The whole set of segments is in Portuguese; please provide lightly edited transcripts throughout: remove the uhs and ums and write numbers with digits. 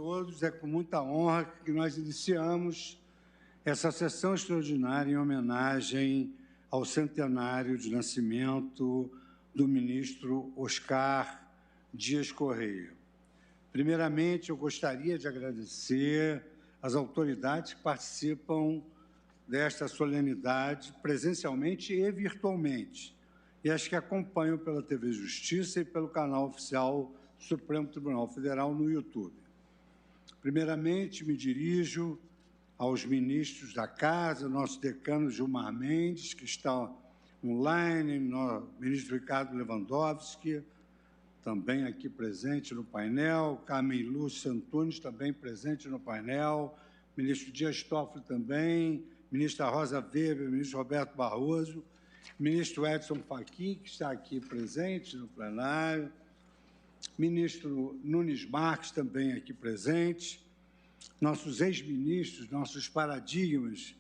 todos. É com muita honra que nós iniciamos essa sessão extraordinária em homenagem ao centenário de nascimento do ministro Oscar Dias Correia. Primeiramente, eu gostaria de agradecer às autoridades que participam desta solenidade, presencialmente e virtualmente, e as que acompanham pela TV Justiça e pelo canal oficial do Supremo Tribunal Federal no YouTube. Primeiramente, me dirijo aos ministros da Casa, nosso decano Gilmar Mendes, que está online, ministro Ricardo Lewandowski, também aqui presente no painel, Carmen Lúcia Antunes, também presente no painel, ministro Dias Toffoli também, ministra Rosa Weber, ministro Roberto Barroso, ministro Edson Fachin, que está aqui presente no plenário, ministro Nunes Marques, também aqui presente, nossos ex-ministros, nossos paradigmas,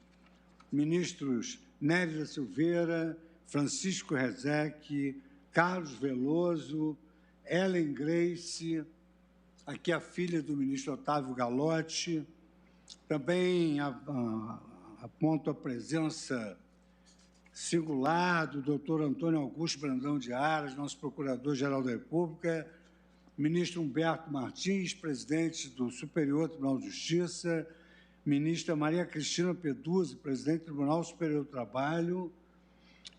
ministros Nery da Silveira, Francisco Rezec, Carlos Veloso, Ellen Grace, aqui a filha do ministro Otávio Galotti, também aponto a presença singular do doutor Antônio Augusto Brandão de Aras, nosso Procurador-Geral da República, ministro Humberto Martins, presidente do Superior Tribunal de Justiça, ministra Maria Cristina Peduzzi, presidente do Tribunal Superior do Trabalho,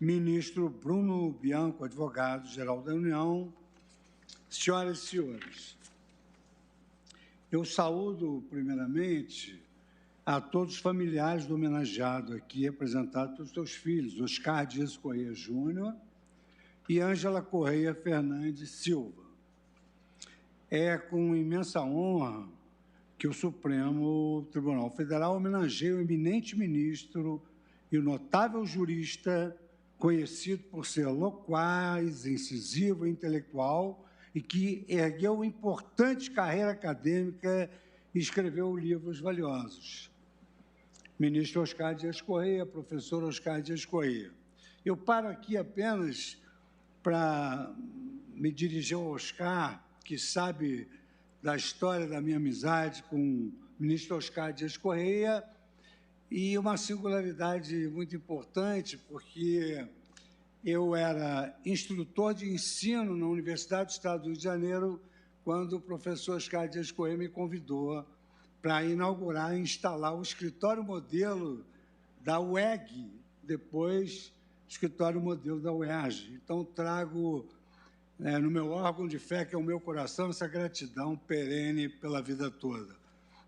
ministro Bruno Bianco, advogado-geral da União, senhoras e senhores, eu saúdo, primeiramente, a todos os familiares do homenageado aqui, representados pelos seus filhos, Oscar Dias Correia Júnior e Ângela Correia Fernandes Silva. É com imensa honra que o Supremo Tribunal Federal homenageia o eminente ministro e o notável jurista, conhecido por ser loquaz, incisivo e intelectual, e que ergueu importante carreira acadêmica e escreveu livros valiosos. Ministro Oscar Dias Correia, professor Oscar Dias Correia. Eu paro aqui apenas para me dirigir ao Oscar, que sabe da história da minha amizade com o ministro Oscar Dias Correia, e uma singularidade muito importante, porque eu era instrutor de ensino na Universidade do Estado do Rio de Janeiro, quando o professor Oscar Dias Correia me convidou para inaugurar e instalar o escritório modelo da UEG, depois escritório modelo da UERJ. Então, trago no meu órgão de fé, que é o meu coração, essa gratidão perene pela vida toda.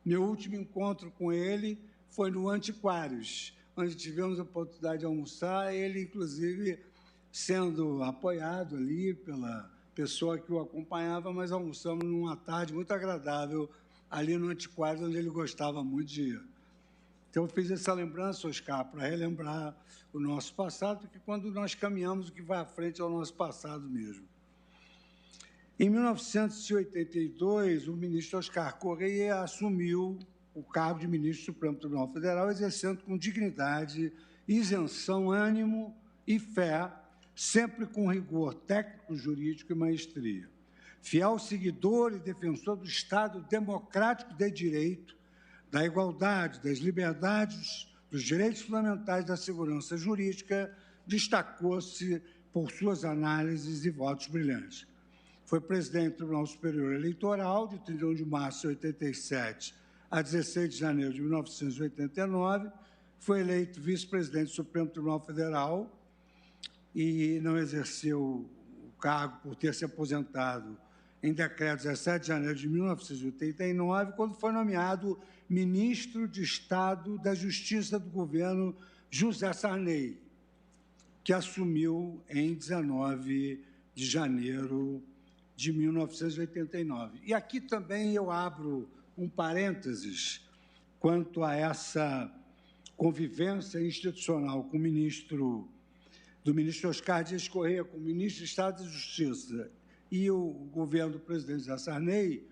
Meu último encontro com ele foi no Antiquários, onde tivemos a oportunidade de almoçar, ele, inclusive, sendo apoiado ali pela pessoa que o acompanhava, mas almoçamos numa tarde muito agradável ali no Antiquários, onde ele gostava muito de ir. Então, eu fiz essa lembrança, Oscar, para relembrar o nosso passado, porque quando nós caminhamos, o que vai à frente é o nosso passado mesmo. Em 1982, o ministro Oscar Correia assumiu o cargo de ministro do Supremo Tribunal Federal, exercendo com dignidade, isenção, ânimo e fé, sempre com rigor técnico, jurídico e maestria. Fiel seguidor e defensor do Estado democrático de direito, da igualdade, das liberdades, dos direitos fundamentais da segurança jurídica, destacou-se por suas análises e votos brilhantes. Foi presidente do Tribunal Superior Eleitoral, de 31 de março de 87 a 16 de janeiro de 1989, foi eleito vice-presidente do Supremo Tribunal Federal e não exerceu o cargo por ter se aposentado em decreto 17 de janeiro de 1989, quando foi nomeado ministro de Estado da Justiça do governo José Sarney, que assumiu em 19 de janeiro de 1989. E aqui também eu abro um parênteses quanto a essa convivência institucional com o ministro Oscar Dias Correia, com o ministro de Estado da Justiça e o governo do presidente José Sarney,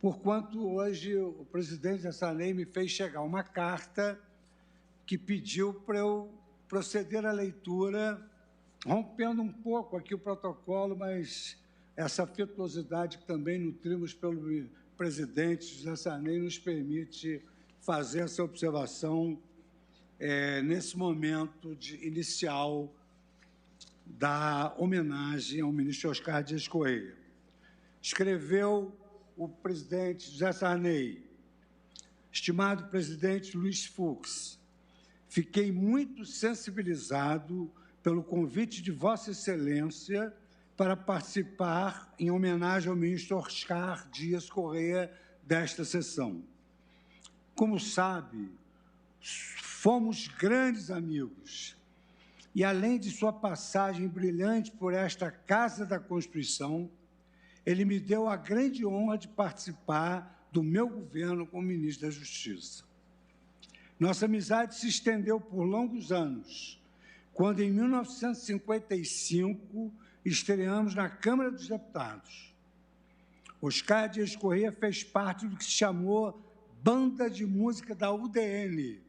porquanto hoje o presidente José Sarney me fez chegar uma carta que pediu para eu proceder à leitura, rompendo um pouco aqui o protocolo, mas essa afetuosidade que também nutrimos presidente José Sarney nos permite fazer essa observação nesse momento inicial da homenagem ao ministro Oscar Dias Correia. Escreveu o presidente José Sarney: estimado presidente Luiz Fux, fiquei muito sensibilizado pelo convite de Vossa Excelência para participar em homenagem ao ministro Oscar Dias Correia desta sessão. Como sabe, fomos grandes amigos e, além de sua passagem brilhante por esta Casa da Constituição, ele me deu a grande honra de participar do meu governo como ministro da Justiça. Nossa amizade se estendeu por longos anos, quando, em 1955, estreamos na Câmara dos Deputados. Oscar Dias Correia fez parte do que se chamou Banda de Música da UDN,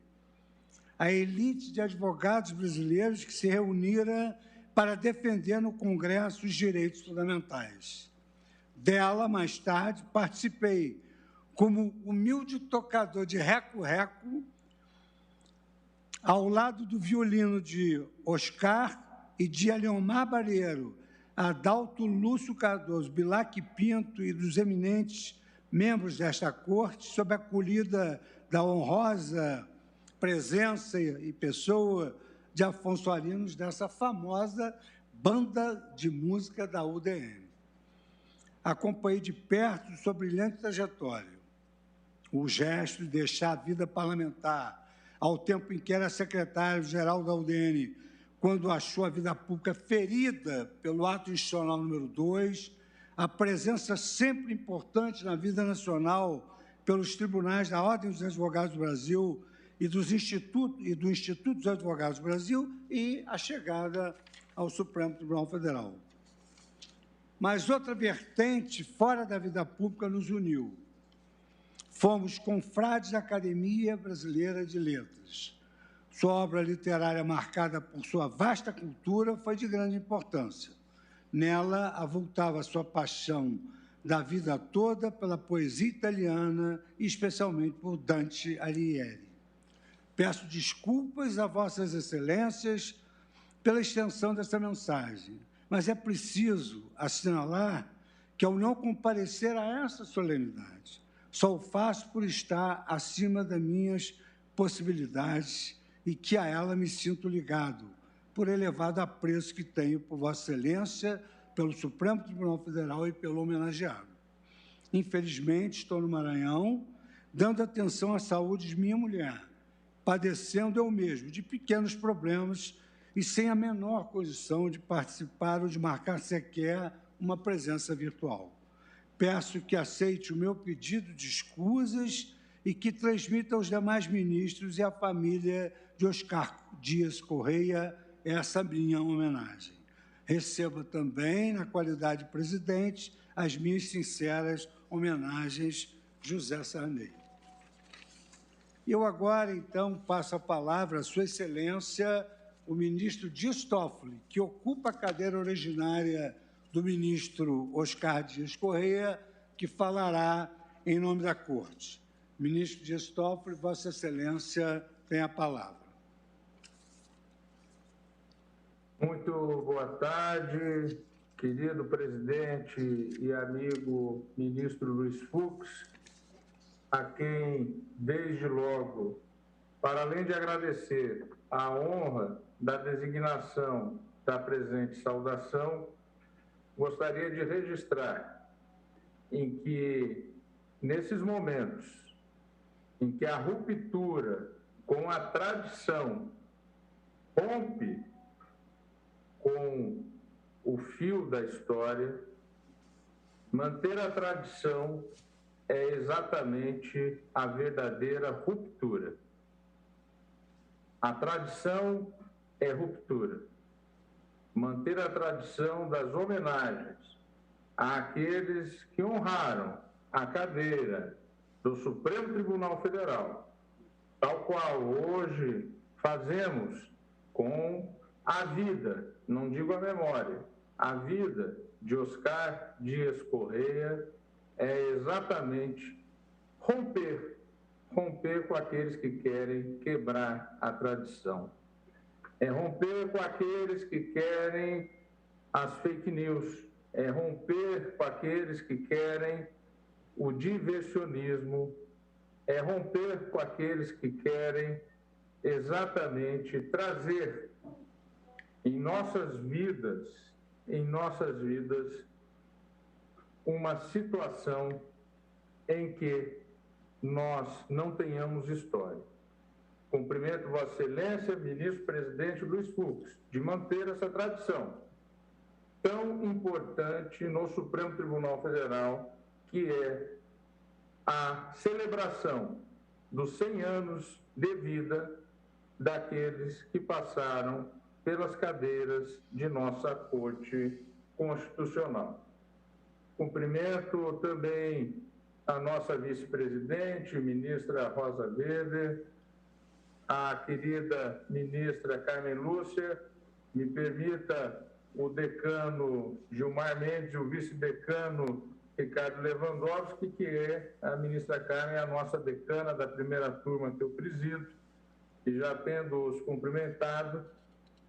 a elite de advogados brasileiros que se reunira para defender no Congresso os direitos fundamentais. Dela, mais tarde, participei como humilde tocador de reco-reco, ao lado do violino de Oscar e de Aleomar Barreiro, Adalto Lúcio Cardoso, Bilac Pinto e dos eminentes membros desta corte, sob a acolhida da honrosa presença e pessoa de Afonso Arinos, dessa famosa banda de música da UDN. Acompanhei de perto sua brilhante trajetória, o gesto de deixar a vida parlamentar, ao tempo em que era secretário-geral da UDN, quando achou a vida pública ferida pelo ato institucional número 2, a presença sempre importante na vida nacional pelos tribunais da Ordem dos Advogados do Brasil e do Instituto dos Advogados do Brasil e a chegada ao Supremo Tribunal Federal. Mas outra vertente fora da vida pública nos uniu. Fomos confrades da Academia Brasileira de Letras. Sua obra literária, marcada por sua vasta cultura, foi de grande importância. Nela avultava sua paixão da vida toda pela poesia italiana e especialmente por Dante Alighieri. Peço desculpas a Vossas Excelências pela extensão dessa mensagem, mas é preciso assinalar que, ao não comparecer a essa solenidade, só o faço por estar acima das minhas possibilidades e que a ela me sinto ligado, por elevado apreço que tenho por Vossa Excelência, pelo Supremo Tribunal Federal e pelo homenageado. Infelizmente, estou no Maranhão, dando atenção à saúde de minha mulher, padecendo eu mesmo de pequenos problemas e sem a menor condição de participar ou de marcar sequer uma presença virtual. Peço que aceite o meu pedido de escusas e que transmita aos demais ministros e à família de Oscar Dias Correia essa minha homenagem. Receba também, na qualidade de presidente, as minhas sinceras homenagens, José Sarney. Eu agora, então, passo a palavra à Sua Excelência, o ministro Dias Toffoli, que ocupa a cadeira originária do ministro Oscar Dias Correia, que falará em nome da Corte. Ministro Dias Toffoli, Vossa Excelência tem a palavra. Muito boa tarde, querido presidente e amigo ministro Luiz Fux, a quem, desde logo, para além de agradecer a honra da designação da presente saudação, gostaria de registrar em que, nesses momentos em que a ruptura com a tradição rompe com o fio da história, manter a tradição é exatamente a verdadeira ruptura. A tradição é ruptura. Manter a tradição das homenagens àqueles que honraram a cadeira do Supremo Tribunal Federal, tal qual hoje fazemos com a vida, não digo a memória, a vida de Oscar Dias Correia, é exatamente romper com aqueles que querem quebrar a tradição. É romper com aqueles que querem as fake news, é romper com aqueles que querem o diversionismo, é romper com aqueles que querem exatamente trazer em nossas vidas, uma situação em que nós não tenhamos história. Cumprimento Vossa Excelência, Ministro-Presidente Luiz Fux, de manter essa tradição tão importante no Supremo Tribunal Federal, que é a celebração dos 100 anos de vida daqueles que passaram pelas cadeiras de nossa Corte Constitucional. Cumprimento também a nossa vice-presidente, ministra Rosa Weber, a querida ministra Carmen Lúcia, me permita o decano Gilmar Mendes e o vice-decano Ricardo Lewandowski, que é a ministra Carmen, a nossa decana da primeira turma que eu presido, e já tendo-os cumprimentado,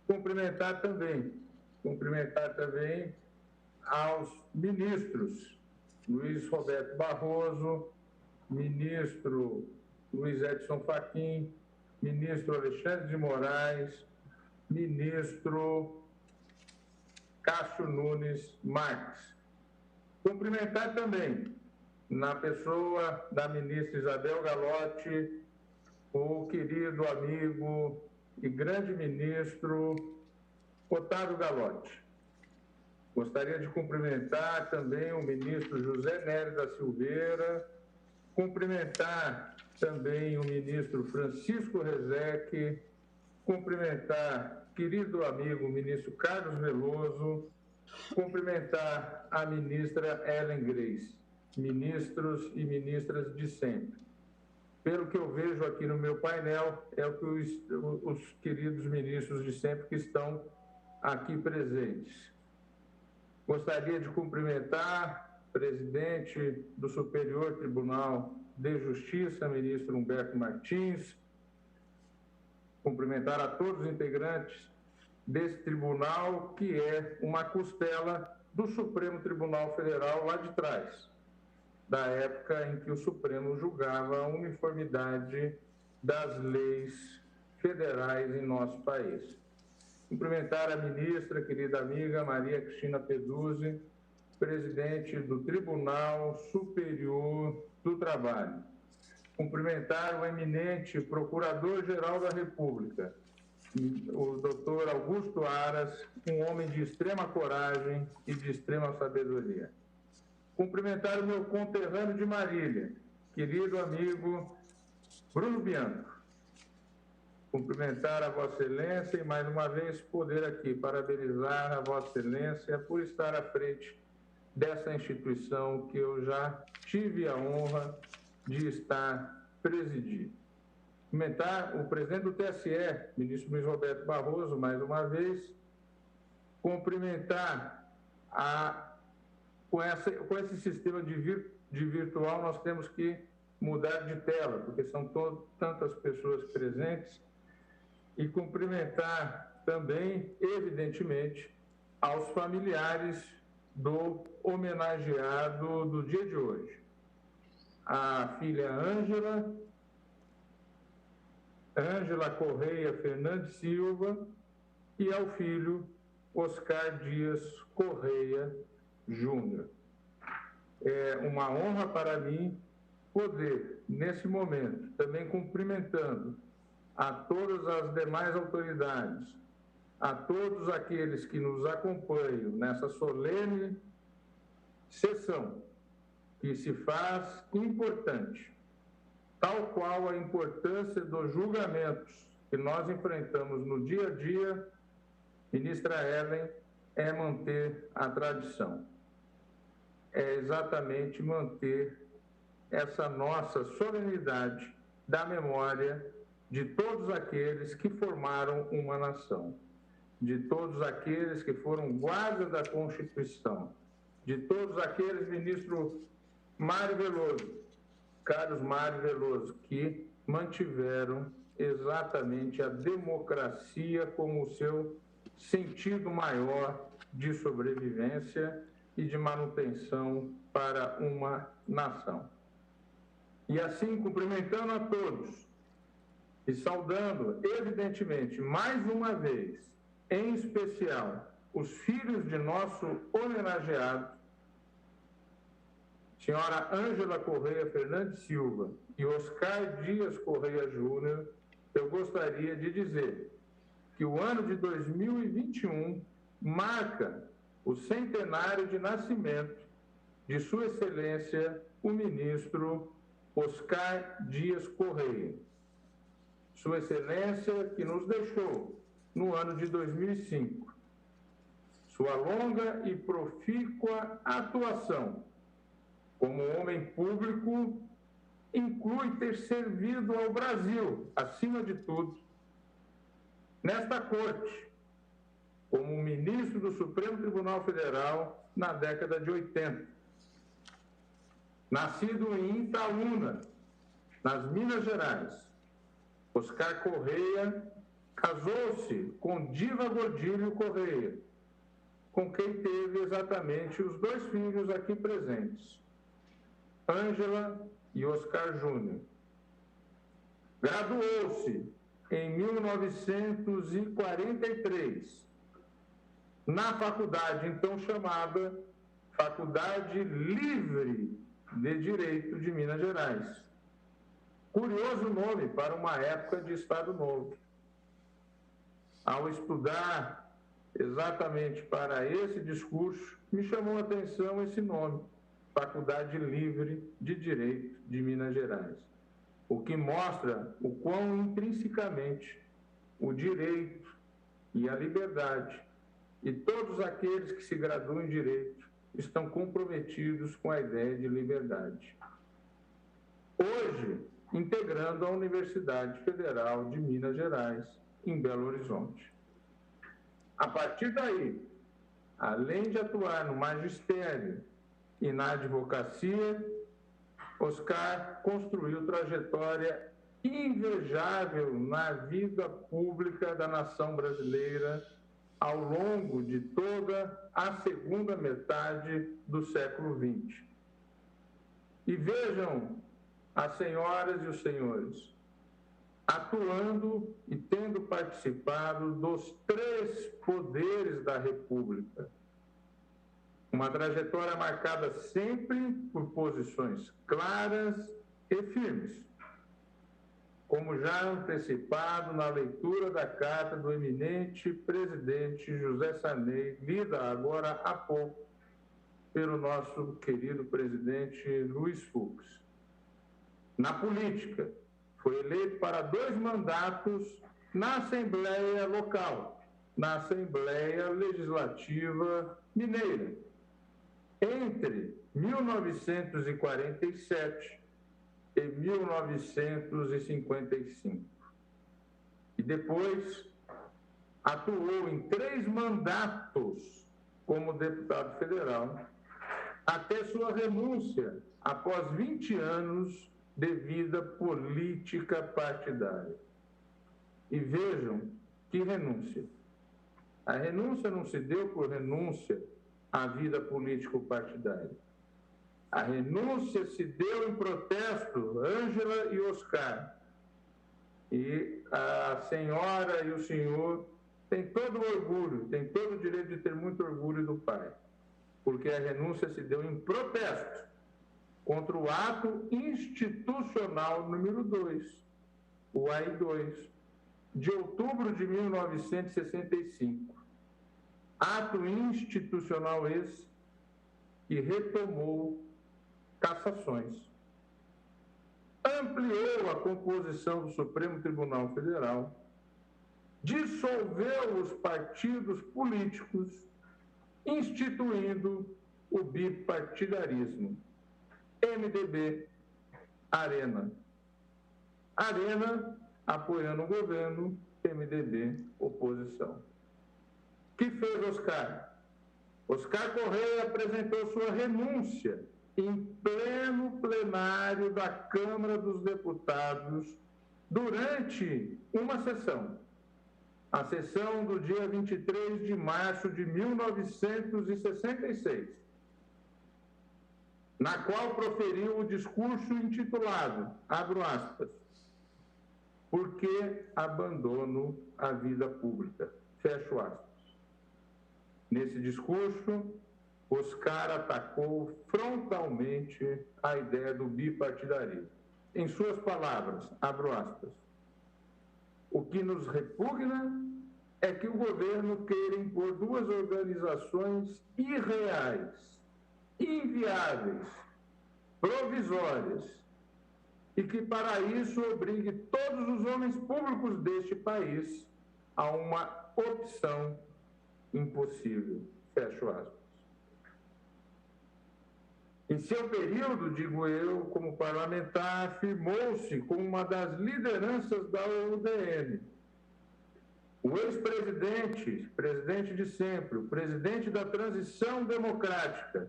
cumprimentar também aos ministros Luiz Roberto Barroso, ministro Luiz Edson Fachin, ministro Alexandre de Moraes, ministro Cássio Nunes Marques. Cumprimentar também, na pessoa da ministra Isabel Galotti, o querido amigo e grande ministro Otávio Galotti. Gostaria de cumprimentar também o ministro José Nery da Silveira, cumprimentar também o ministro Francisco Rezec, cumprimentar querido amigo ministro Carlos Veloso, cumprimentar a ministra Ellen Grace, ministros e ministras de sempre. Pelo que eu vejo aqui no meu painel, é o que os queridos ministros de sempre que estão aqui presentes. Gostaria de cumprimentar o presidente do Superior Tribunal de Justiça, ministro Humberto Martins, cumprimentar a todos os integrantes desse tribunal, que é uma costela do Supremo Tribunal Federal lá de trás, da época em que o Supremo julgava a uniformidade das leis federais em nosso país. Cumprimentar a ministra, querida amiga Maria Cristina Peduzzi, presidente do Tribunal Superior do Trabalho. Cumprimentar o eminente Procurador-Geral da República, o doutor Augusto Aras, um homem de extrema coragem e de extrema sabedoria. Cumprimentar o meu conterrâneo de Marília, querido amigo Bruno Bianco. Cumprimentar a Vossa Excelência e, mais uma vez, poder aqui parabenizar a Vossa Excelência por estar à frente dessa instituição que eu já tive a honra de estar presidindo. Cumprimentar o presidente do TSE, ministro Luiz Roberto Barroso, mais uma vez. Cumprimentar com esse sistema de virtual, nós temos que mudar de tela, porque são tantas pessoas presentes. E cumprimentar também, evidentemente, aos familiares do homenageado do dia de hoje. A filha Ângela Correia Fernandes Silva, e ao filho Oscar Dias Correia Júnior. É uma honra para mim poder, nesse momento, também cumprimentando a todas as demais autoridades, a todos aqueles que nos acompanham nessa solene sessão, que se faz importante, tal qual a importância dos julgamentos que nós enfrentamos no dia a dia, ministra Ellen, é manter a tradição. É exatamente manter essa nossa solenidade da memória de todos aqueles que formaram uma nação, de todos aqueles que foram guardas da Constituição, de todos aqueles, ministro Mário Veloso, Carlos Mário Veloso, que mantiveram exatamente a democracia como o seu sentido maior de sobrevivência e de manutenção para uma nação. E assim, cumprimentando a todos e saudando, evidentemente, mais uma vez, em especial, os filhos de nosso homenageado, senhora Ângela Correia Fernandes Silva e Oscar Dias Correia Júnior, eu gostaria de dizer que o ano de 2021 marca o centenário de nascimento de Sua Excelência, o ministro Oscar Dias Correia. Sua Excelência que nos deixou no ano de 2005. Sua longa e profícua atuação como homem público inclui ter servido ao Brasil, acima de tudo, nesta corte, como ministro do Supremo Tribunal Federal na década de 80. Nascido em Itaúna, nas Minas Gerais, Oscar Correia casou-se com Diva Godílio Correia, com quem teve exatamente os 2 filhos aqui presentes, Ângela e Oscar Júnior. Graduou-se em 1943 na faculdade então chamada Faculdade Livre de Direito de Minas Gerais. Curioso nome para uma época de Estado Novo. Ao estudar exatamente para esse discurso, me chamou a atenção esse nome, Faculdade Livre de Direito de Minas Gerais, o que mostra o quão intrinsecamente o direito e a liberdade e todos aqueles que se graduam em direito estão comprometidos com a ideia de liberdade. Hoje, integrando a Universidade Federal de Minas Gerais, em Belo Horizonte. A partir daí, além de atuar no magistério e na advocacia, Oscar construiu trajetória invejável na vida pública da nação brasileira ao longo de toda a segunda metade do século XX. E vejam as senhoras e os senhores, atuando e tendo participado dos 3 poderes da República. Uma trajetória marcada sempre por posições claras e firmes, como já antecipado na leitura da carta do eminente presidente José Sarney, lida agora há pouco pelo nosso querido presidente Luiz Fux. Na política, foi eleito para 2 mandatos na Assembleia Local, na Assembleia Legislativa Mineira, entre 1947 e 1955. E depois atuou em 3 mandatos como deputado federal, até sua renúncia após 20 anos de vida política partidária. E vejam que renúncia. A renúncia não se deu por renúncia à vida político-partidária. A renúncia se deu em protesto, Ângela e Oscar. E a senhora e o senhor têm todo o orgulho, têm todo o direito de ter muito orgulho do pai, porque a renúncia se deu em protesto contra o ato institucional número 2, o AI-2, de outubro de 1965. Ato institucional esse que retomou cassações, ampliou a composição do Supremo Tribunal Federal, dissolveu os partidos políticos, instituindo o bipartidarismo. MDB, Arena. Arena apoiando o governo, MDB, oposição. Que fez Oscar? Oscar Correia apresentou sua renúncia em pleno plenário da Câmara dos Deputados durante uma sessão, a sessão do dia 23 de março de 1966, na qual proferiu o discurso intitulado, abro aspas, "Por que abandono a vida pública?", fecho aspas. Nesse discurso, Oscar atacou frontalmente a ideia do bipartidarismo. Em suas palavras, abro aspas, "O que nos repugna é que o governo queira impor duas organizações irreais, inviáveis, provisórias, e que para isso obrigue todos os homens públicos deste país a uma opção impossível", fecho aspas. Em seu período, digo eu, como parlamentar, afirmou-se como uma das lideranças da UDN. O ex-presidente, presidente de sempre, o presidente da transição democrática,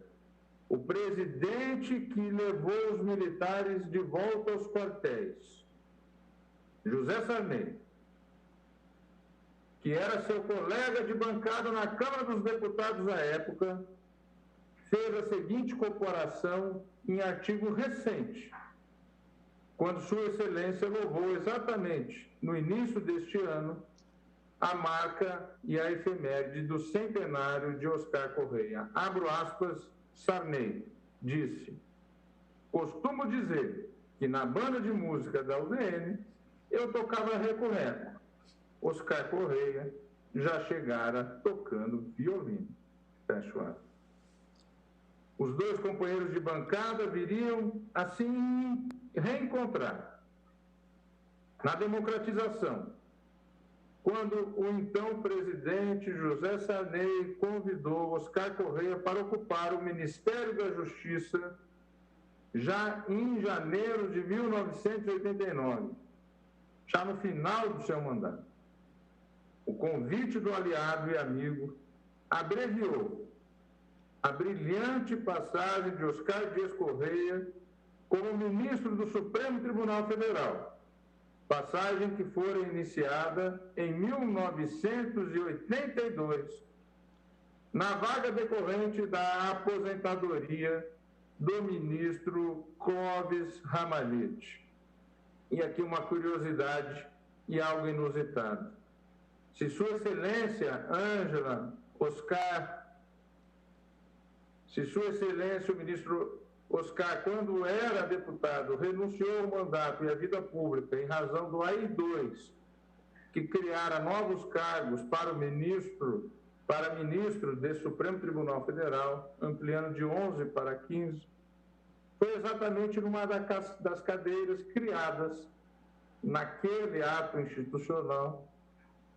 o presidente que levou os militares de volta aos quartéis, José Sarney, que era seu colega de bancada na Câmara dos Deputados à época, fez a seguinte comparação em artigo recente, quando Sua Excelência louvou exatamente, no início deste ano, a marca e a efeméride do centenário de Oscar Correia. Abro aspas, Sarney disse, "Costumo dizer que na banda de música da UDN eu tocava reco-reco. Oscar Correia já chegara tocando violino." Fecho aspas. Os dois companheiros de bancada viriam, assim, reencontrar na democratização, quando o então presidente José Sarney convidou Oscar Correia para ocupar o Ministério da Justiça já em janeiro de 1989, já no final do seu mandato. O convite do aliado e amigo abreviou a brilhante passagem de Oscar Dias Correia como ministro do Supremo Tribunal Federal, passagem que fora iniciada em 1982, na vaga decorrente da aposentadoria do ministro Clóvis Ramalhete. E aqui uma curiosidade e algo inusitado. Se Sua Excelência o ministro Oscar, quando era deputado, renunciou ao mandato e à vida pública em razão do AI-2, que criara novos cargos para ministro do Supremo Tribunal Federal, ampliando de 11 para 15, foi exatamente numa das cadeiras criadas naquele ato institucional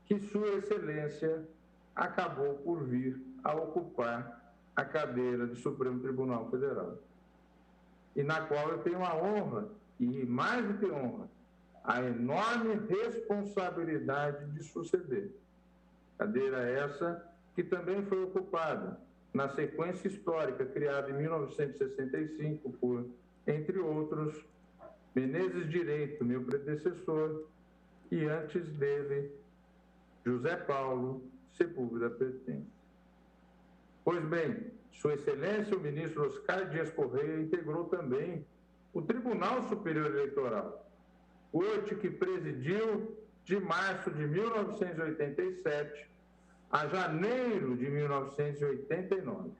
que Sua Excelência acabou por vir a ocupar a cadeira do Supremo Tribunal Federal, e na qual eu tenho a honra, e mais do que honra, a enorme responsabilidade de suceder. Cadeira essa que também foi ocupada na sequência histórica criada em 1965 por, entre outros, Menezes Direito, meu predecessor, e antes dele, José Paulo Sepúlveda Pertence. Pois bem, Sua Excelência, o ministro Oscar Dias Correia, integrou também o Tribunal Superior Eleitoral, corte que presidiu de março de 1987 a janeiro de 1989.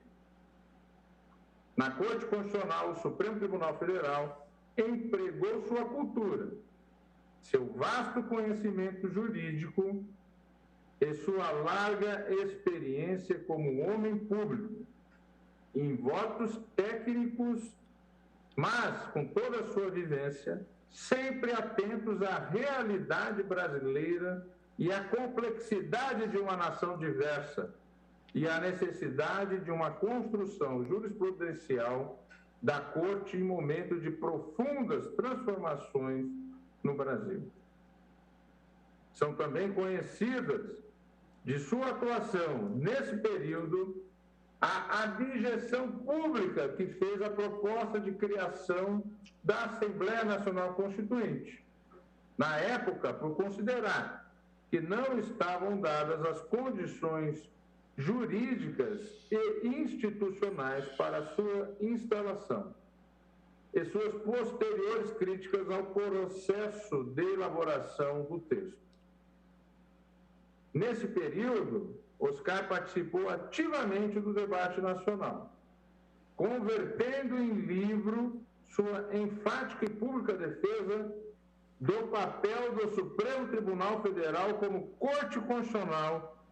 Na Corte Constitucional, o Supremo Tribunal Federal empregou sua cultura, seu vasto conhecimento jurídico e sua larga experiência como homem público, em votos técnicos, mas com toda a sua vivência, sempre atentos à realidade brasileira e à complexidade de uma nação diversa e à necessidade de uma construção jurisprudencial da Corte em momento de profundas transformações no Brasil. São também conhecidas de sua atuação nesse período a abjeção pública que fez a proposta de criação da Assembleia Nacional Constituinte, na época, por considerar que não estavam dadas as condições jurídicas e institucionais para a sua instalação, e suas posteriores críticas ao processo de elaboração do texto. Nesse período, Oscar participou ativamente do debate nacional, convertendo em livro sua enfática e pública defesa do papel do Supremo Tribunal Federal como Corte Constitucional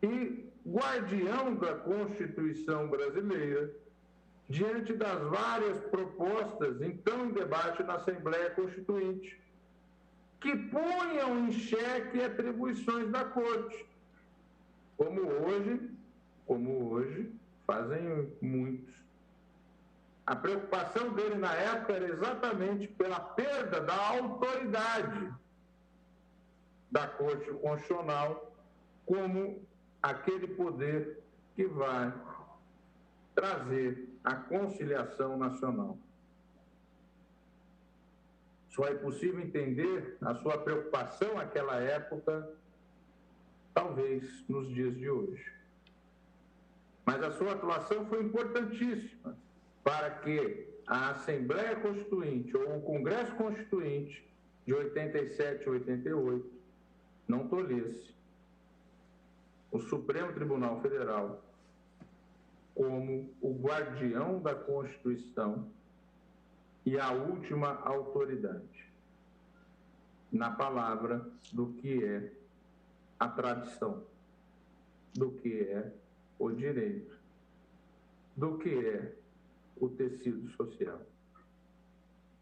e guardião da Constituição brasileira, diante das várias propostas, então em debate na Assembleia Constituinte, que punham em xeque atribuições da Corte, como hoje fazem muitos. A preocupação dele na época era exatamente pela perda da autoridade da Corte Constitucional como aquele poder que vai trazer a conciliação nacional. Só é possível entender a sua preocupação naquela época, talvez nos dias de hoje. Mas a sua atuação foi importantíssima para que a Assembleia Constituinte ou o Congresso Constituinte de 87 e 88 não tolhesse o Supremo Tribunal Federal como o guardião da Constituição e a última autoridade, na palavra do que é a tradição, do que é o direito, do que é o tecido social.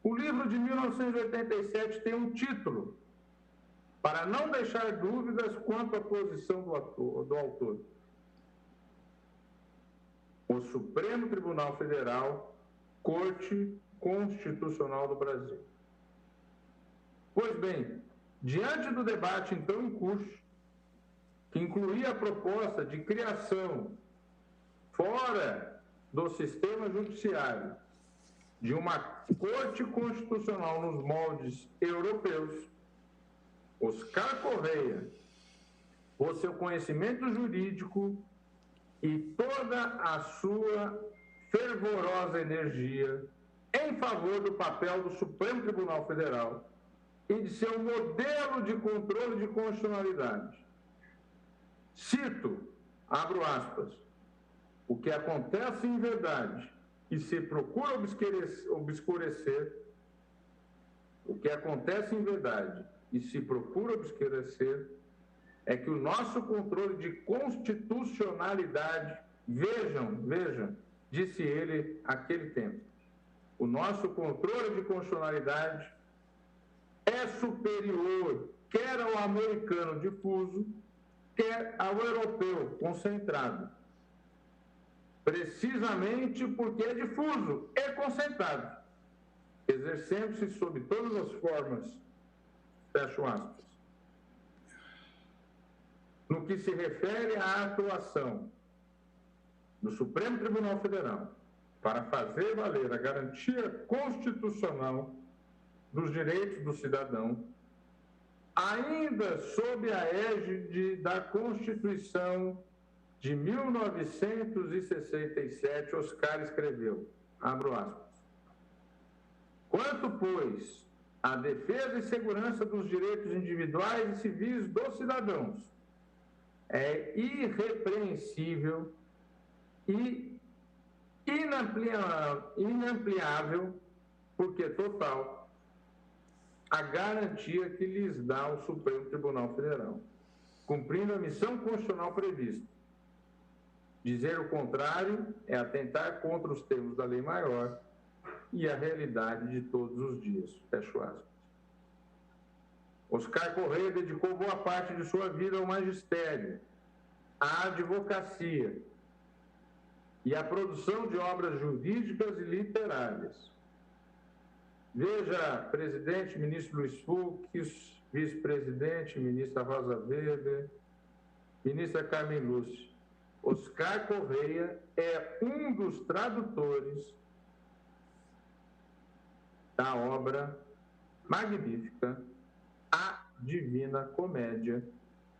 O livro de 1987 tem um título, para não deixar dúvidas quanto à posição do autor. O Supremo Tribunal Federal, Corte Constitucional do Brasil. Pois bem, diante do debate então em curso, que incluía a proposta de criação, fora do sistema judiciário, de uma Corte Constitucional nos moldes europeus, Oscar Correia, por seu conhecimento jurídico e toda a sua fervorosa energia em favor do papel do Supremo Tribunal Federal e de seu modelo de controle de constitucionalidade. Cito, abro aspas, o que acontece em verdade e se procura obscurecer, o que acontece em verdade e se procura obscurecer é que o nosso controle de constitucionalidade, vejam, disse ele aquele tempo, o nosso controle de constitucionalidade é superior quer ao americano difuso, quer ao europeu concentrado. Precisamente porque é difuso e concentrado, exercendo-se sob todas as formas, fecho aspas. No que se refere à atuação do Supremo Tribunal Federal para fazer valer a garantia constitucional dos direitos do cidadão, ainda sob a égide da Constituição de 1967, Oscar escreveu, abro aspas, quanto, pois, à defesa e segurança dos direitos individuais e civis dos cidadãos, é irrepreensível e inampliável, porque total, a garantia que lhes dá o Supremo Tribunal Federal, cumprindo a missão constitucional prevista. Dizer o contrário é atentar contra os termos da lei maior e a realidade de todos os dias. Fecho aspas. Oscar Correia dedicou boa parte de sua vida ao magistério, à advocacia e à produção de obras jurídicas e literárias. Veja, presidente, ministro Luiz Fux, vice-presidente, ministra Rosa Weber, ministra Carmen Lúcia. Oscar Correia é um dos tradutores da obra magnífica A Divina Comédia,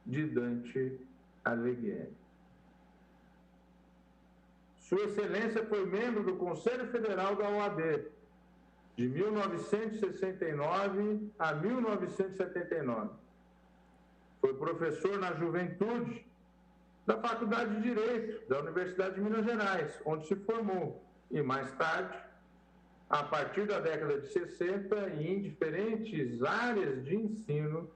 de Dante Alighieri. Sua Excelência foi membro do Conselho Federal da OAB, de 1969 a 1979. Foi professor na juventude da Faculdade de Direito da Universidade de Minas Gerais, onde se formou, e mais tarde, a partir da década de 60, e em diferentes áreas de ensino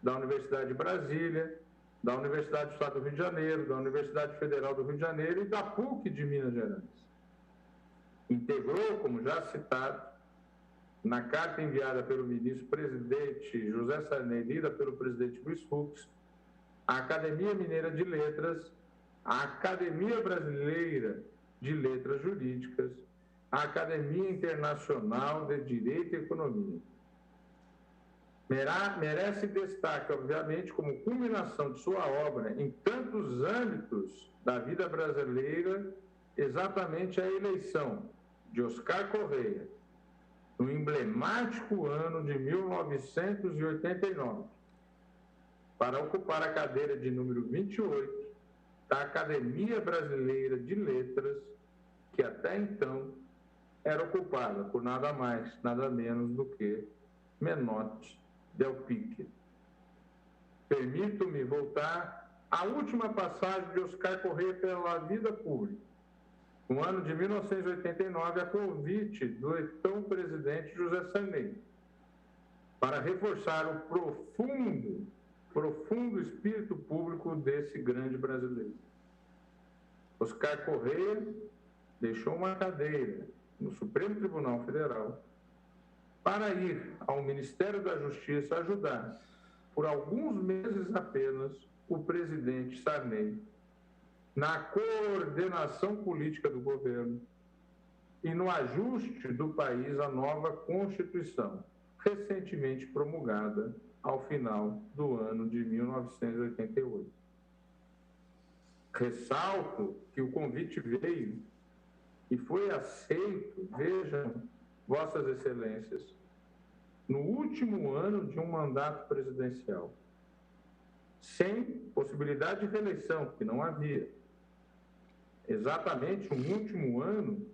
da Universidade de Brasília, da Universidade do Estado do Rio de Janeiro, da Universidade Federal do Rio de Janeiro e da PUC de Minas Gerais. Integrou, como já citado, na carta enviada pelo ministro-presidente José Sarney, lida pelo presidente Luiz Fux, a Academia Mineira de Letras, a Academia Brasileira de Letras Jurídicas, a Academia Internacional de Direito e Economia. Merece destaque, obviamente, como culminação de sua obra em tantos âmbitos da vida brasileira, exatamente a eleição de Oscar Correia, no emblemático ano de 1989, para ocupar a cadeira de número 28 da Academia Brasileira de Letras, que até então era ocupada por nada mais, nada menos do que Menotti Del Pique. Permito-me voltar à última passagem de Oscar Correia pela vida pública, no ano de 1989, a convite do então presidente José Sarney, para reforçar o profundo espírito público desse grande brasileiro. Oscar Correia deixou uma cadeira no Supremo Tribunal Federal para ir ao Ministério da Justiça ajudar, por alguns meses apenas, o presidente Sarney na coordenação política do governo e no ajuste do país à nova Constituição, recentemente promulgada ao final do ano de 1988. Ressalto que o convite veio e foi aceito, vejam, Vossas Excelências, no último ano de um mandato presidencial, sem possibilidade de reeleição, que não havia. Exatamente um último ano,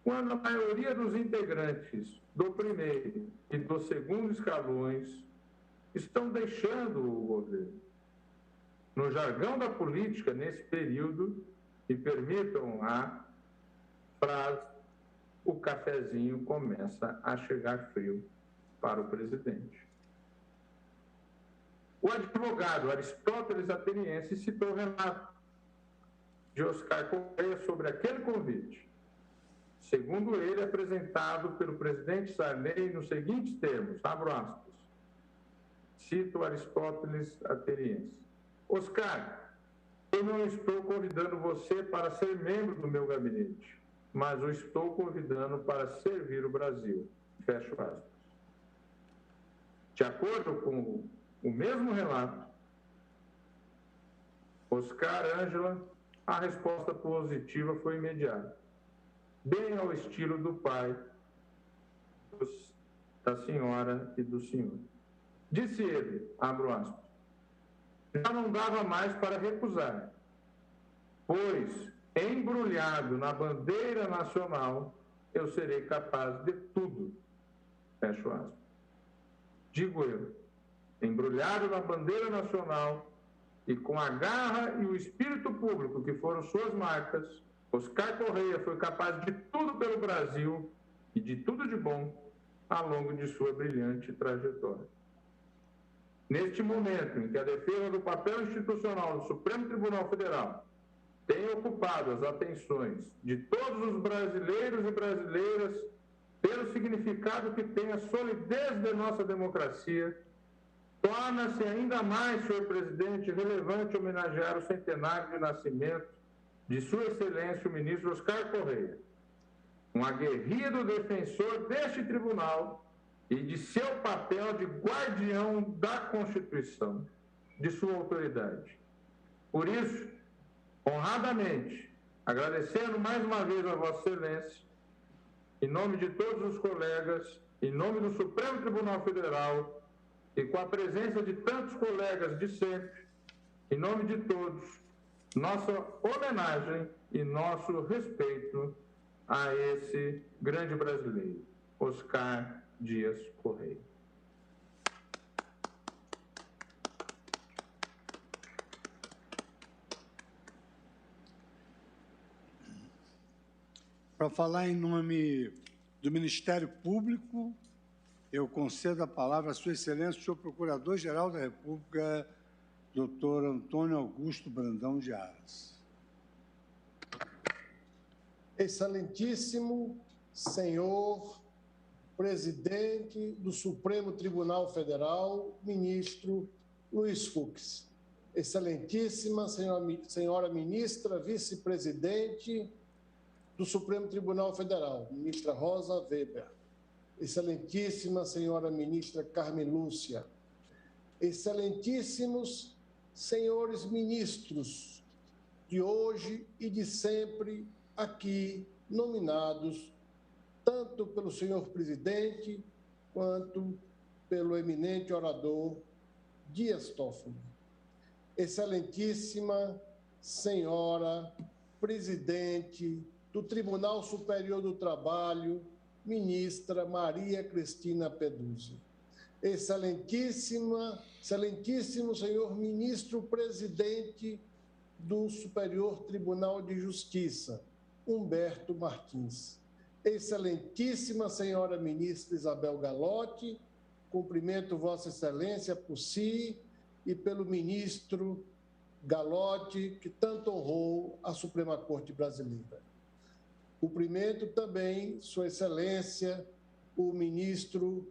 quando a maioria dos integrantes do primeiro e do segundo escalões estão deixando o governo. No jargão da política, nesse período, e permitam a frase, o cafezinho começa a chegar frio para o presidente. O advogado Aristóteles Ateniense citou o relato de Oscar Correia sobre aquele convite, segundo ele, apresentado pelo presidente Sarney nos seguintes termos, abro aspas, cito Aristóteles Ateniense. Oscar, eu não estou convidando você para ser membro do meu gabinete, mas o estou convidando para servir o Brasil. Fecho aspas. De acordo com o mesmo relato, Oscar Ângela, a resposta positiva foi imediata, bem ao estilo do pai, da senhora e do senhor. Disse ele, abro aspas, já não dava mais para recusar, pois, embrulhado na bandeira nacional, eu serei capaz de tudo, fecho aspas. Digo eu, embrulhado na bandeira nacional e com a garra e o espírito público que foram suas marcas, Oscar Correia foi capaz de tudo pelo Brasil e de tudo de bom ao longo de sua brilhante trajetória. Neste momento em que a defesa do papel institucional do Supremo Tribunal Federal tem ocupado as atenções de todos os brasileiros e brasileiras pelo significado que tem a solidez de nossa democracia, torna-se ainda mais, senhor presidente, relevante homenagear o centenário de nascimento de Sua Excelência, o ministro Oscar Correia, um aguerrido defensor deste tribunal e de seu papel de guardião da Constituição, de sua autoridade. Por isso, honradamente, agradecendo mais uma vez a Vossa Excelência, em nome de todos os colegas, em nome do Supremo Tribunal Federal e com a presença de tantos colegas de sempre, em nome de todos, nossa homenagem e nosso respeito a esse grande brasileiro, Oscar Dias Correia. Para falar em nome do Ministério Público, eu concedo a palavra a Sua Excelência, o senhor Procurador-Geral da República, Dr. Antônio Augusto Brandão de Aras. Excelentíssimo senhor presidente do Supremo Tribunal Federal, ministro Luiz Fux. Excelentíssima senhora ministra, vice-presidente do Supremo Tribunal Federal, ministra Rosa Weber. Excelentíssima senhora ministra Carmen Lúcia. Excelentíssimos senhores ministros de hoje e de sempre aqui nominados, tanto pelo senhor presidente quanto pelo eminente orador Dias Toffoli. Excelentíssima senhora presidente do Tribunal Superior do Trabalho, ministra Maria Cristina Peduzzi. Excelentíssimo senhor ministro presidente do Superior Tribunal de Justiça, Humberto Martins. Excelentíssima senhora ministra Isabel Galotti, cumprimento Vossa Excelência por si e pelo ministro Galotti, que tanto honrou a Suprema Corte Brasileira. Cumprimento também Sua Excelência, o ministro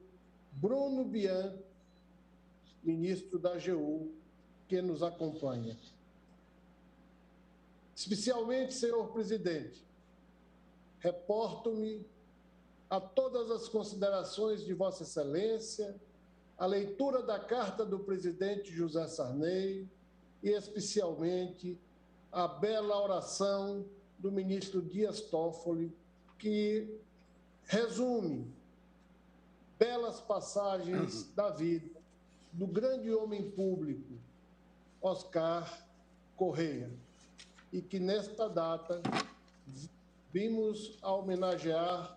Bruno Bian, ministro da AGU, que nos acompanha. Especialmente, senhor presidente, reporto-me a todas as considerações de Vossa Excelência, a leitura da carta do presidente José Sarney e, especialmente, a bela oração do ministro Dias Toffoli, que resume belas passagens da vida do grande homem público, Oscar Correia, e que nesta data vimos a homenagear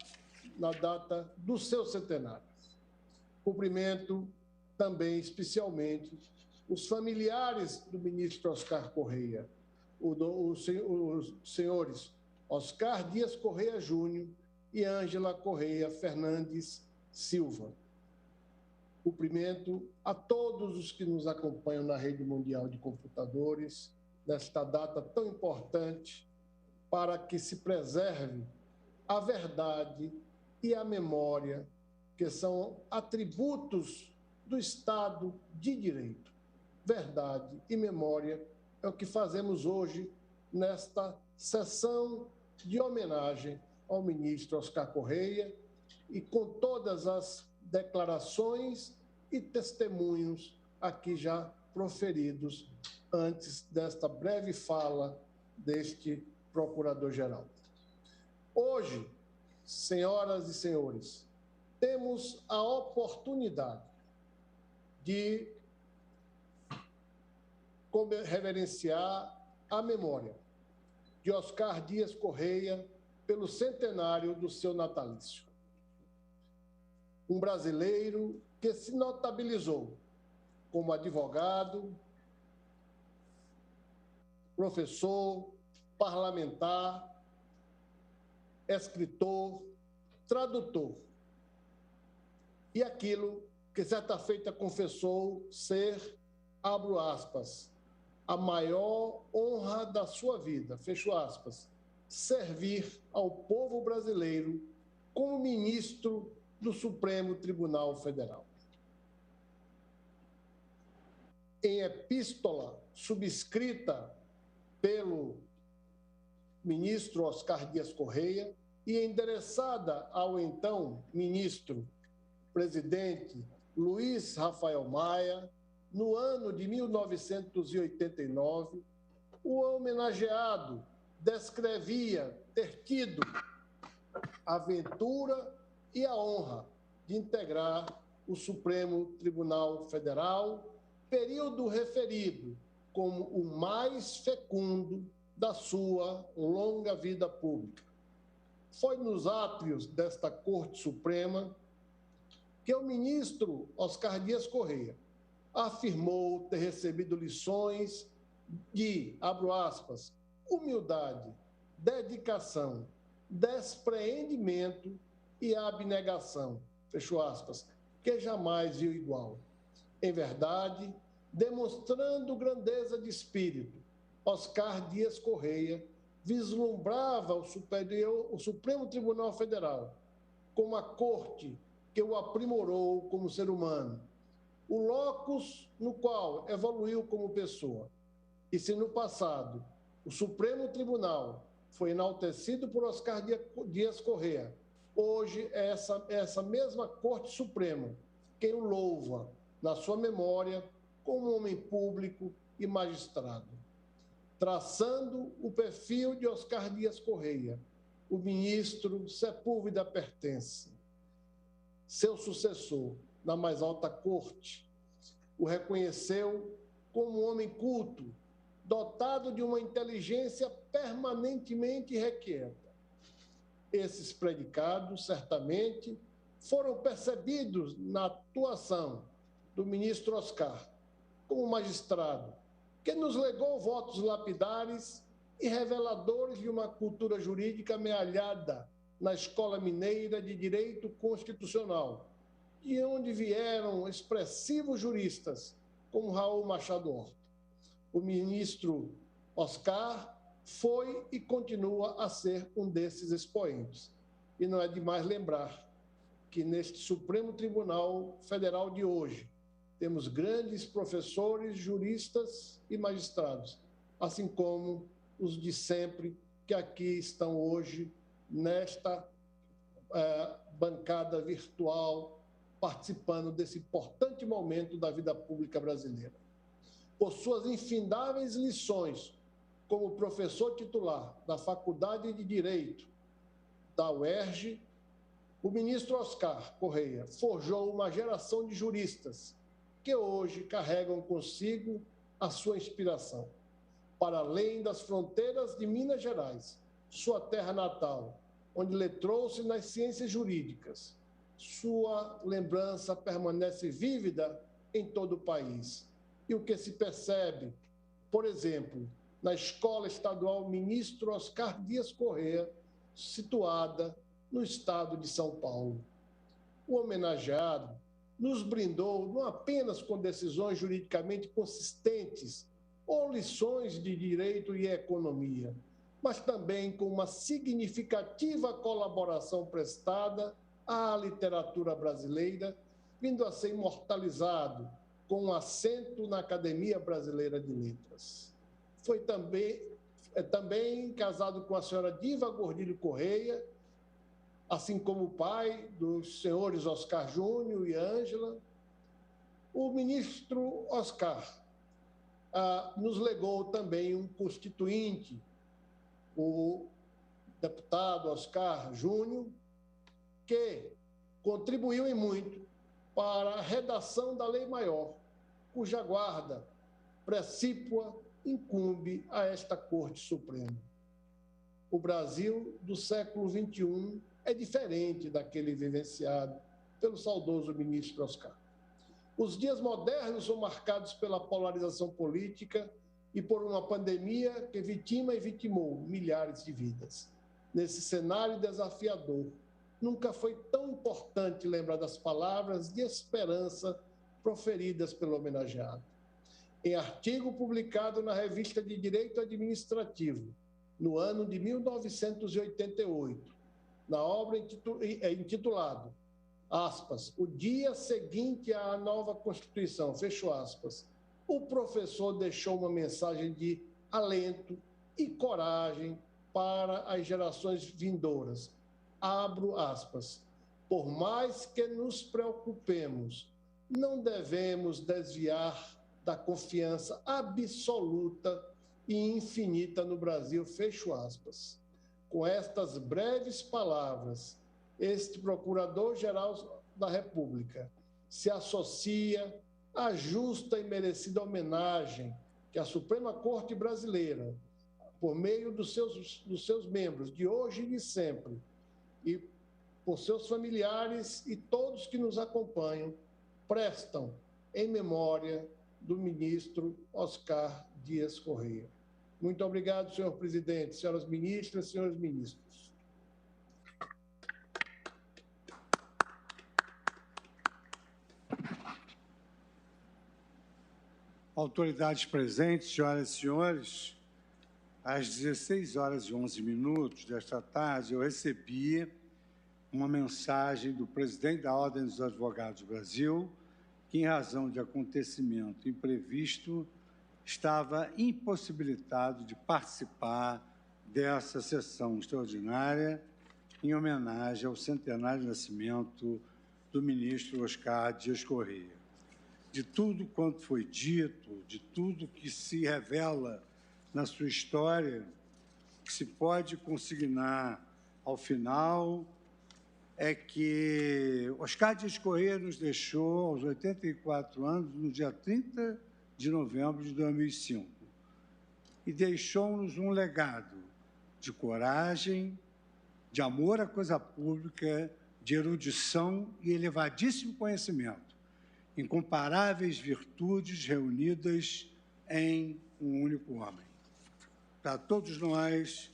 na data do seu centenário. Cumprimento também, especialmente, os familiares do ministro Oscar Correia, os senhores Oscar Dias Correia Júnior e Ângela Correia Fernandes Silva. Cumprimento a todos os que nos acompanham na rede mundial de computadores, nesta data tão importante, para que se preserve a verdade e a memória, que são atributos do Estado de Direito. Verdade e memória é o que fazemos hoje nesta sessão de homenagem ao ministro Oscar Correia e com todas as declarações e testemunhos aqui já proferidos antes desta breve fala deste Procurador-Geral. Hoje, senhoras e senhores, temos a oportunidade de reverenciar a memória de Oscar Dias Correia pelo centenário do seu natalício. Um brasileiro que se notabilizou como advogado, professor, parlamentar, escritor, tradutor. E aquilo que certa feita confessou ser, abro aspas, a maior honra da sua vida, fecho aspas, servir ao povo brasileiro como ministro do Supremo Tribunal Federal. Em epístola subscrita pelo ministro Oscar Dias Correia e endereçada ao então ministro presidente Luiz Rafael Maia, no ano de 1989, o homenageado descrevia ter tido a aventura e a honra de integrar o Supremo Tribunal Federal, período referido como o mais fecundo da sua longa vida pública. Foi nos átrios desta Corte Suprema que o ministro Oscar Dias Correia afirmou ter recebido lições de, abro aspas, humildade, dedicação, despreendimento e abnegação, fecho aspas, que jamais viu igual. Em verdade, demonstrando grandeza de espírito, Oscar Dias Correia vislumbrava o Supremo Tribunal Federal como a corte que o aprimorou como ser humano, o locus no qual evoluiu como pessoa. E se no passado o Supremo Tribunal foi enaltecido por Oscar Dias Correia, hoje é essa mesma Corte Suprema quem o louva na sua memória como homem público e magistrado. Traçando o perfil de Oscar Dias Correia, o ministro Sepúlveda pertence. Seu sucessor na mais alta corte o reconheceu como um homem culto, dotado de uma inteligência permanentemente requieta. Esses predicados, certamente, foram percebidos na atuação do ministro Oscar como magistrado, que nos legou votos lapidares e reveladores de uma cultura jurídica amealhada na Escola Mineira de Direito Constitucional, de onde vieram expressivos juristas como Raul Machado Horta. O ministro Oscar foi e continua a ser um desses expoentes. E não é demais lembrar que neste Supremo Tribunal Federal de hoje temos grandes professores, juristas e magistrados, assim como os de sempre que aqui estão hoje nesta bancada virtual, participando desse importante momento da vida pública brasileira. Por suas infindáveis lições como professor titular da Faculdade de Direito da UERJ, o ministro Oscar Correia forjou uma geração de juristas que hoje carregam consigo a sua inspiração. Para além das fronteiras de Minas Gerais, sua terra natal, onde letrou-se nas ciências jurídicas, sua lembrança permanece vívida em todo o país. E o que se percebe, por exemplo, na Escola Estadual Ministro Oscar Dias Correia, situada no estado de São Paulo. O homenageado nos brindou não apenas com decisões juridicamente consistentes ou lições de direito e economia, mas também com uma significativa colaboração prestada à literatura brasileira, vindo a ser imortalizado com um assento na Academia Brasileira de Letras. Foi também casado com a senhora Diva Gordilho Correia, assim como o pai dos senhores Oscar Júnior e Ângela. O ministro Oscar nos legou também um constituinte, o deputado Oscar Júnior, que contribuiu em muito para a redação da Lei Maior, cuja guarda precípua incumbe a esta Corte Suprema. O Brasil do século XXI é diferente daquele vivenciado pelo saudoso ministro Oscar. Os dias modernos são marcados pela polarização política e por uma pandemia que vitima e vitimou milhares de vidas. Nesse cenário desafiador, nunca foi tão importante lembrar das palavras de esperança proferidas pelo homenageado. Em artigo publicado na Revista de Direito Administrativo, no ano de 1988, na obra intitulada, aspas, o dia seguinte à nova Constituição, fecho aspas, o professor deixou uma mensagem de alento e coragem para as gerações vindouras. Abro aspas, por mais que nos preocupemos, não devemos desviar da confiança absoluta e infinita no Brasil, fecho aspas. Com estas breves palavras, este Procurador-Geral da República se associa à justa e merecida homenagem que a Suprema Corte Brasileira, por meio dos seus membros, de hoje e de sempre, e por seus familiares e todos que nos acompanham, prestam em memória do ministro Oscar Dias Correia. Muito obrigado, senhor presidente, senhoras ministras, senhores ministros. Autoridades presentes, senhoras e senhores, às 16h11 desta tarde, eu recebi uma mensagem do presidente da Ordem dos Advogados do Brasil, que, em razão de acontecimento imprevisto, estava impossibilitado de participar dessa sessão extraordinária em homenagem ao centenário de nascimento do ministro Oscar Dias Correia. De tudo quanto foi dito, de tudo que se revela na sua história, que se pode consignar ao final, é que Oscar Dias Correia nos deixou aos 84 anos, no dia 30 de novembro de 2005, e deixou-nos um legado de coragem, de amor à coisa pública, de erudição e elevadíssimo conhecimento, incomparáveis virtudes reunidas em um único homem. Para todos nós,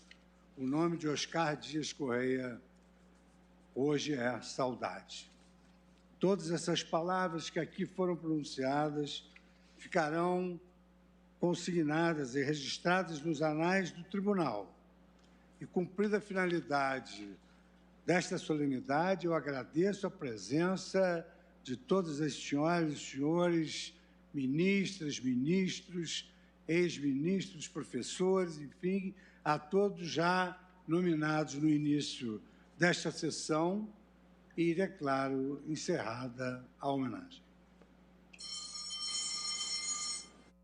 o nome de Oscar Dias Correia hoje é saudade. Todas essas palavras que aqui foram pronunciadas ficarão consignadas e registradas nos anais do tribunal. E, cumprida a finalidade desta solenidade, eu agradeço a presença de todas as senhoras e senhores, ministras, ministros, ex-ministros, professores, enfim, a todos já nominados no início desta sessão, e declaro encerrada a homenagem.